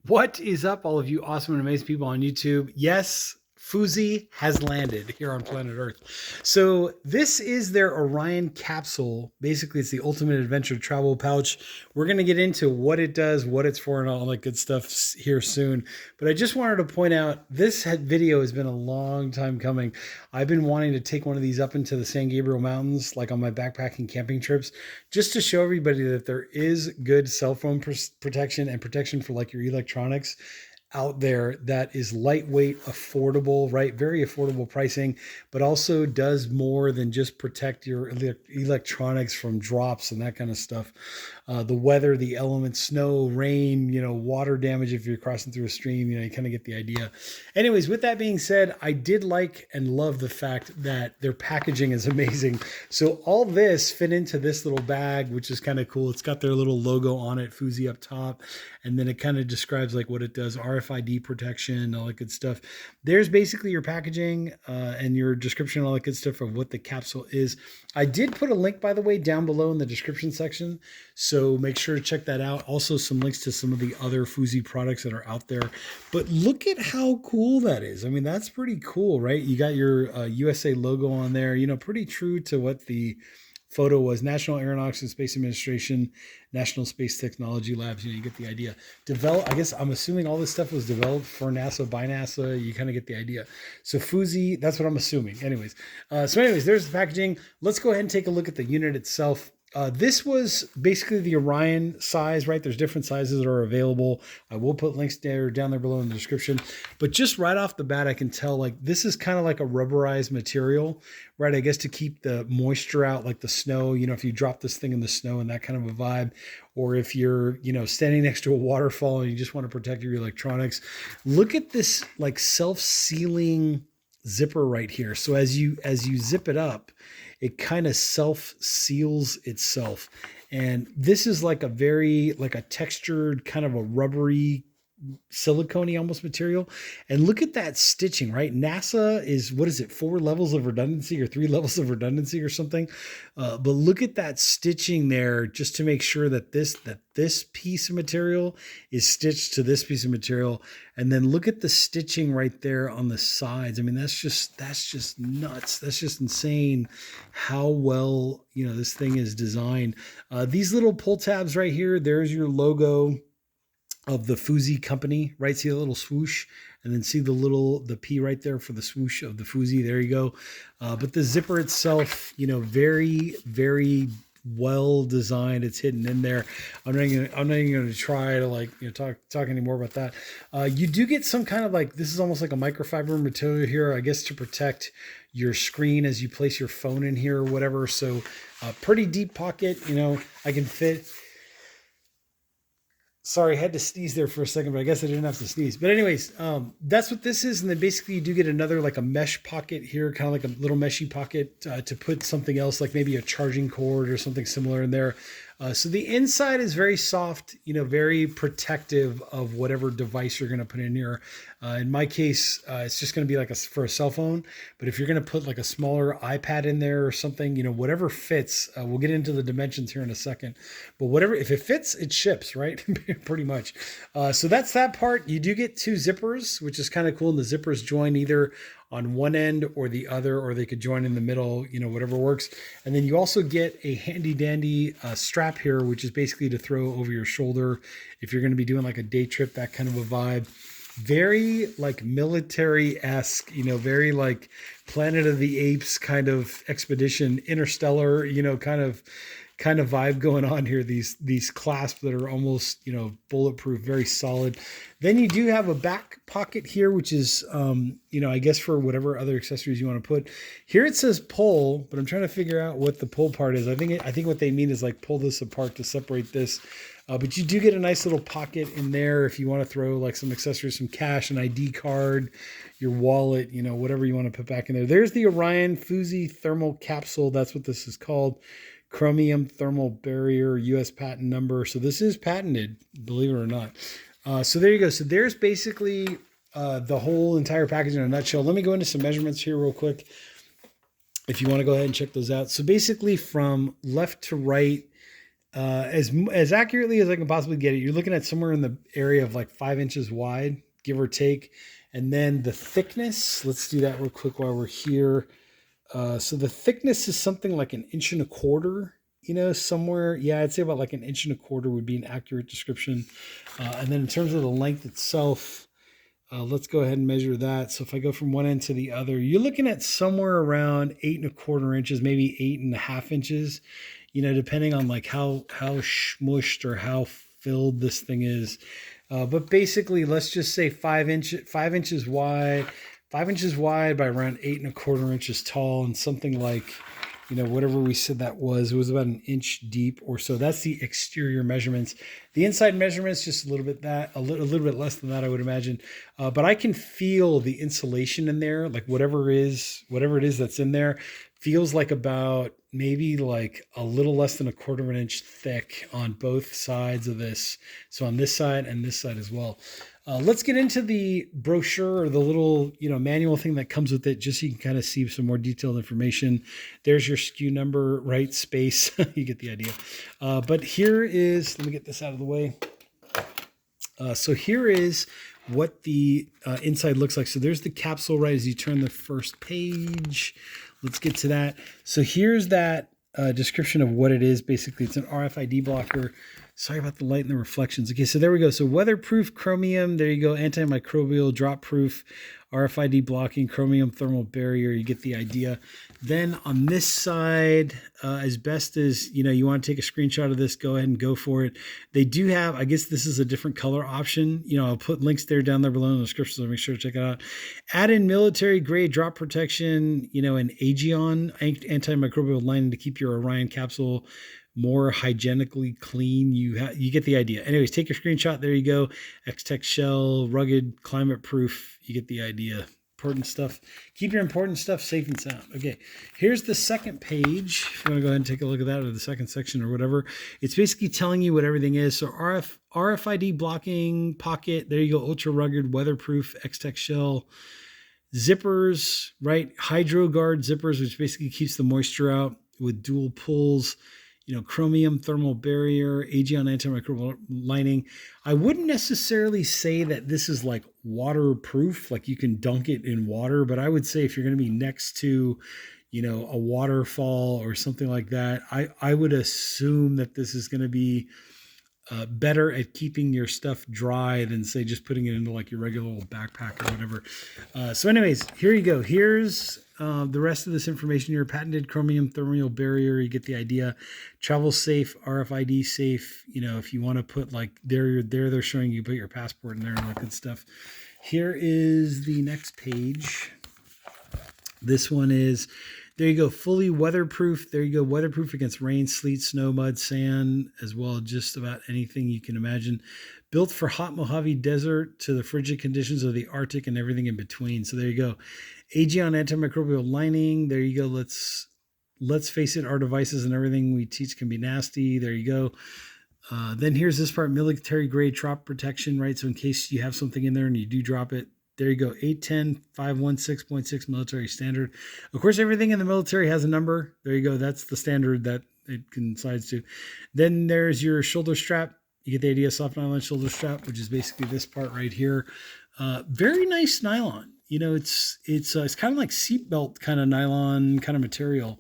What is up, all of you awesome and amazing people on YouTube? Yes, Phoozy has landed here on planet Earth. So this is their Orion capsule. Basically, it's the ultimate adventure travel pouch. We're going to get into what it does, what it's for, and all that good stuff here soon. But I just wanted to point out this video has been a long time coming. I've been wanting to take one of these up into the San Gabriel Mountains, like on my backpacking camping trips, just to show everybody that there is good cell phone protection and protection for like your electronics out there that is lightweight, affordable, right? Very affordable pricing, but also does more than just protect your electronics from drops and that kind of stuff. The weather, the elements, snow, rain, water damage if you're crossing through a stream, you kind of get the idea. Anyways, with that being said, I did like and love the fact that their packaging is amazing. So all this fit into this little bag, which is kind of cool. It's got their little logo on it, Phoozy up top, and then it kind of describes like what it does, RFID protection, all that good stuff. There's basically your packaging and your description, all that good stuff of what the capsule is. I did put a link, by the way, down below in the description section, so make sure to check that out. Also, some links to some of the other Phoozy products that are out there. But look at how cool that is. I mean, that's pretty cool, right? You got your USA logo on there, pretty true to what the photo was. National Aeronautics and Space Administration, National Space Technology Labs. You get the idea. I guess I'm assuming all this stuff was developed for NASA by NASA. You kind of get the idea. So Phoozy, that's what I'm assuming. Anyways, there's the packaging. Let's go ahead and take a look at the unit itself. This was basically the Orion size, right? There's different sizes that are available. I will put links down there below in the description. But just right off the bat, I can tell like this is kind of like a rubberized material, right? I guess to keep the moisture out, like the snow, if you drop this thing in the snow and that kind of a vibe, or if you're, standing next to a waterfall and you just want to protect your electronics. Look at this like self-sealing zipper right here. So as you zip it up, it kind of self seals itself. And this is like a textured kind of a rubbery silicone almost material. And look at that stitching, right? NASA is, what is it, 4 levels of redundancy or 3 levels of redundancy or something. But look at that stitching there, just to make sure that this piece of material is stitched to this piece of material. And then look at the stitching right there on the sides. I mean, that's just nuts. That's just insane how well, this thing is designed. These little pull tabs right here, there's your logo of the Phoozy company, right? See the little swoosh, and then see the P right there for the swoosh of the Phoozy. There you go. But the zipper itself, very, very well designed. It's hidden in there. I'm not even going to try to talk any more about that. You do get some kind of this is almost like a microfiber material here, I guess, to protect your screen as you place your phone in here or whatever. So pretty deep pocket, I can fit. Sorry, I had to sneeze there for a second, but I guess I didn't have to sneeze. But anyways, that's what this is. And then basically you do get another like a mesh pocket here, kind of like a little meshy pocket to put something else, like maybe a charging cord or something similar in there. So the inside is very soft, very protective of whatever device you're going to put in here. In my case, it's just going to be for a cell phone. But if you're going to put like a smaller iPad in there or something, whatever fits, we'll get into the dimensions here in a second. But if it fits, it ships, right? Pretty much. So that's that part. You do get 2 zippers, which is kind of cool. And the zippers join either on one end or the other, or they could join in the middle, whatever works. And then you also get a handy dandy strap here, which is basically to throw over your shoulder if you're going to be doing like a day trip, that kind of a vibe. Very like military-esque, very like Planet of the Apes kind of expedition, interstellar, kind of vibe going on here. These clasps that are almost, bulletproof, very solid. Then you do have a back pocket here, which is, I guess for whatever other accessories you want to put. Here it says pull, but I'm trying to figure out what the pull part is. I think what they mean is like pull this apart to separate this. But you do get a nice little pocket in there if you want to throw like some accessories, some cash, an ID card, your wallet, whatever you want to put back in there. There's the Orion Phoozy thermal capsule. That's what this is called. Chromium thermal barrier, US patent number. So this is patented, believe it or not. So there you go. So there's basically the whole entire package in a nutshell. Let me go into some measurements here real quick, if you want to go ahead and check those out. So basically from left to right, as accurately as I can possibly get it, you're looking at somewhere in the area of like 5 inches wide, give or take. And then the thickness, let's do that real quick while we're here. So the thickness is something like 1.25 inches, somewhere. Yeah, I'd say about like 1.25 inches would be an accurate description. And then in terms of the length itself, let's go ahead and measure that. So if I go from one end to the other, you're looking at somewhere around 8.25 inches, maybe 8.5 inches, depending on like how smushed or how filled this thing is. But basically, let's just say 5 inches wide, 5 inches wide by around 8.25 inches tall, and something like, whatever we said that was, it was about 1 inch deep or so. That's the exterior measurements. The inside measurements, just a little bit bit less than that, I would imagine. But I can feel the insulation in there, like whatever it is that's in there, feels like about maybe like a little less than 1/4 inch thick on both sides of this. So on this side and this side as well. Let's get into the brochure, or the little, manual thing that comes with it, just so you can kind of see some more detailed information. There's your SKU number, right? Space. You get the idea. But here is, let me get this out of the way. So here is what the inside looks like. So there's the capsule right as you turn the first page. Let's get to that. So here's that description of what it is. Basically, it's an RFID blocker. Sorry about the light and the reflections. Okay, so there we go. So weatherproof chromium. There you go. Antimicrobial, drop proof, RFID blocking, chromium thermal barrier. You get the idea. Then on this side, as best as you want to take a screenshot of this, go ahead and go for it. They do have, I guess this is a different color option. I'll put links down there below in the description, so make sure to check it out. Add in military grade drop protection, an Aegon antimicrobial lining to keep your Orion capsule more hygienically clean. You get the idea. Anyways, take your screenshot. There you go. X-Tech shell, rugged, climate proof. You get the idea. Important stuff. Keep your important stuff safe and sound. Okay, here's the second page. If you want to go ahead and take a look at that, or the second section or whatever, it's basically telling you what everything is. So RFID blocking pocket. There you go. Ultra rugged, weatherproof, X-Tech shell. Zippers, right? Hydro guard zippers, which basically keeps the moisture out with dual pulls. Chromium thermal barrier, Aegon antimicrobial lining. I wouldn't necessarily say that this is like waterproof, like you can dunk it in water, but I would say if you're going to be next to, a waterfall or something like that, I would assume that this is going to be better at keeping your stuff dry than, say, just putting it into like your regular little backpack or whatever. So anyways, here you go. Here's the rest of this information here. Patented chromium thermal barrier. You get the idea. Travel safe, RFID safe. If you want to put like they're showing you put your passport in there and all that good stuff. Here is the next page. This one is, there you go, fully weatherproof. There you go, weatherproof against rain, sleet, snow, mud, sand, as well as just about anything you can imagine. Built for hot Mojave Desert to the frigid conditions of the Arctic and everything in between. So there you go. Aegon antimicrobial lining. There you go. Let's face it, our devices and everything we teach can be nasty. There you go. Then here's this part, military grade drop protection, right? So in case you have something in there and you do drop it, there you go, 810.516.6 military standard. Of course, everything in the military has a number. There you go. That's the standard that it coincides to. Then there's your shoulder strap. You get the idea, soft nylon shoulder strap, which is basically this part right here. Very nice nylon. It's kind of like seatbelt kind of nylon kind of material.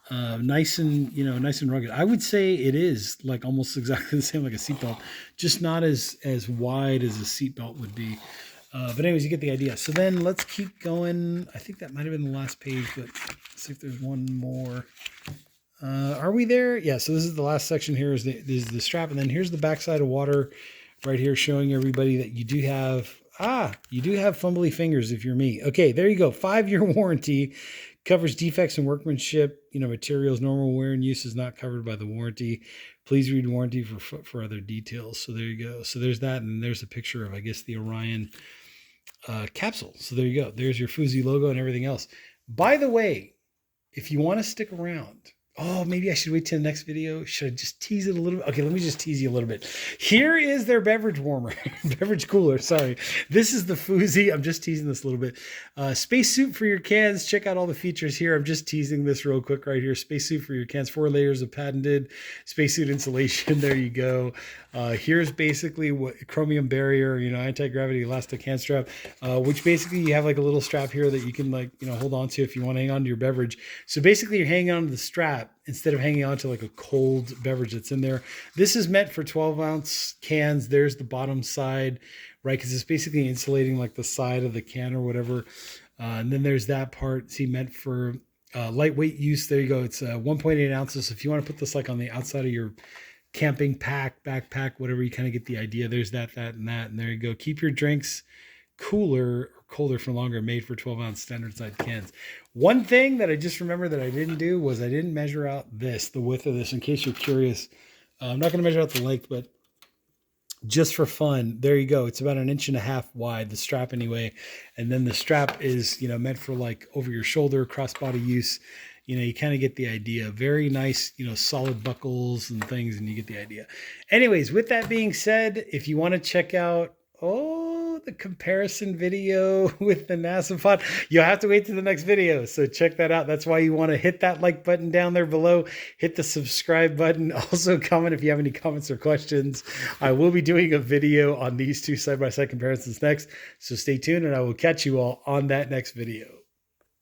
Nice and rugged. I would say it is like almost exactly the same like a seatbelt, just not as wide as a seatbelt would be. But anyways, you get the idea. So then let's keep going. I think that might have been the last page, but let's see if there's one more. Are we there? Yeah, so this is the last section here is the strap. And then here's the backside of water right here showing everybody that you do have fumbly fingers if you're me. Okay, there you go. 5-year warranty. Covers defects in workmanship, materials. Normal wear and use is not covered by the warranty. Please read warranty for other details. So there you go. So there's that, and there's a picture of, I guess, the Orion capsule. So there you go. There's your Phoozy logo and everything else. By the way, if you want to stick around, Oh, maybe I should wait till the next video. Should I just tease it a little bit? Okay, let me just tease you a little bit. Here is their beverage warmer, beverage cooler. Sorry. This is the Phoozy. I'm just teasing this a little bit. Spacesuit for your cans. Check out all the features here. I'm just teasing this real quick right here. Spacesuit for your cans. 4 layers of patented spacesuit insulation. There you go. Here's basically what chromium barrier, anti-gravity elastic hand strap, which basically you have like a little strap here that you can hold on to if you want to hang on to your beverage. So basically you're hanging on to the strap instead of hanging on to like a cold beverage that's in there. This is meant for 12-ounce cans. There's the bottom side, right? Because it's basically insulating like the side of the can or whatever. And then there's that part, see, meant for lightweight use. There you go. It's 1.8 ounces. So if you want to put this like on the outside of your camping pack, backpack, whatever, you kind of get the idea. There's that, and there you go. Keep your drinks cooler or colder for longer, made for 12-ounce standard size cans. One thing that I just remembered that I didn't do was I didn't measure out the width of this, in case you're curious. I'm not going to measure out the length, but just for fun, there you go. It's about 1.5 inches wide, the strap anyway. And then the strap is, meant for like over your shoulder, crossbody use. You kind of get the idea. Very nice, solid buckles and things, and you get the idea. Anyways, with that being said, if you want to check out, the comparison video with the NASA pod, you'll have to wait to the next video. So check that out. That's why you want to hit that like button down there below. Hit the subscribe button. Also comment if you have any comments or questions. I will be doing a video on these two side-by-side comparisons next. So stay tuned, and I will catch you all on that next video.